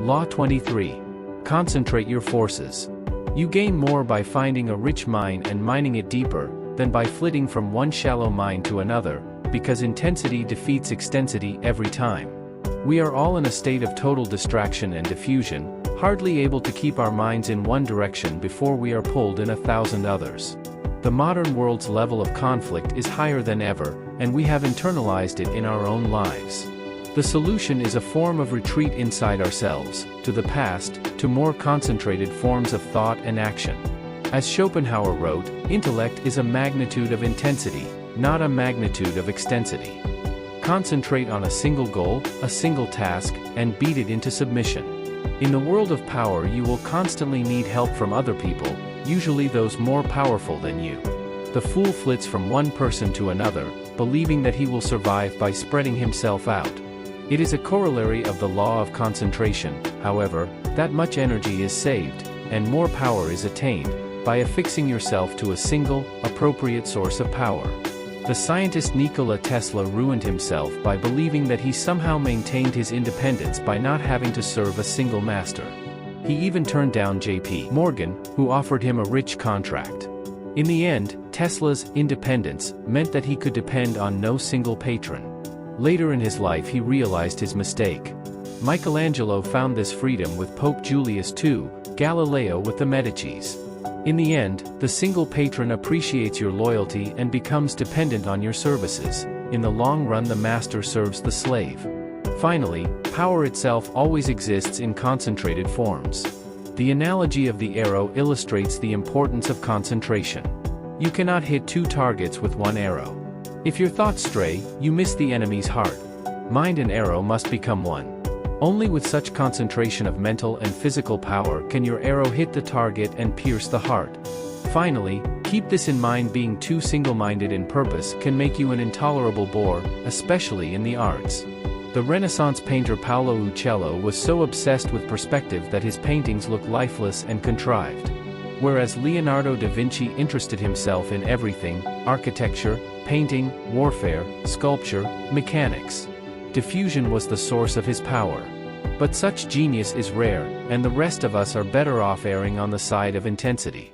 Law 23. Concentrate your forces. You gain more by finding a rich mine and mining it deeper, than by flitting from one shallow mine to another, because intensity defeats extensity every time. We are all in a state of total distraction and diffusion, hardly able to keep our minds in one direction before we are pulled in 1,000 others. The modern world's level of conflict is higher than ever, and we have internalized it in our own lives. The solution is a form of retreat inside ourselves, to the past, to more concentrated forms of thought and action. As Schopenhauer wrote, intellect is a magnitude of intensity, not a magnitude of extensity. Concentrate on a single goal, a single task, and beat it into submission. In the world of power, you will constantly need help from other people, usually those more powerful than you. The fool flits from one person to another, believing that he will survive by spreading himself out. It is a corollary of the law of concentration, however, that much energy is saved, and more power is attained, by affixing yourself to a single, appropriate source of power. The scientist Nikola Tesla ruined himself by believing that he somehow maintained his independence by not having to serve a single master. He even turned down J.P. Morgan, who offered him a rich contract. In the end, Tesla's independence meant that he could depend on no single patron. Later in his life he realized his mistake. Michelangelo found this freedom with Pope Julius II, Galileo with the Medicis. In the end, the single patron appreciates your loyalty and becomes dependent on your services. In the long run, the master serves the slave. Finally, power itself always exists in concentrated forms. The analogy of the arrow illustrates the importance of concentration. You cannot hit two targets with one arrow. If your thoughts stray, you miss the enemy's heart. Mind and arrow must become one. Only with such concentration of mental and physical power can your arrow hit the target and pierce the heart. Finally, keep this in mind: being too single-minded in purpose can make you an intolerable bore, especially in the arts. The Renaissance painter Paolo Uccello was so obsessed with perspective that his paintings look lifeless and contrived. Whereas Leonardo da Vinci interested himself in everything: architecture, painting, warfare, sculpture, mechanics. Diffusion was the source of his power. But such genius is rare, and the rest of us are better off erring on the side of intensity.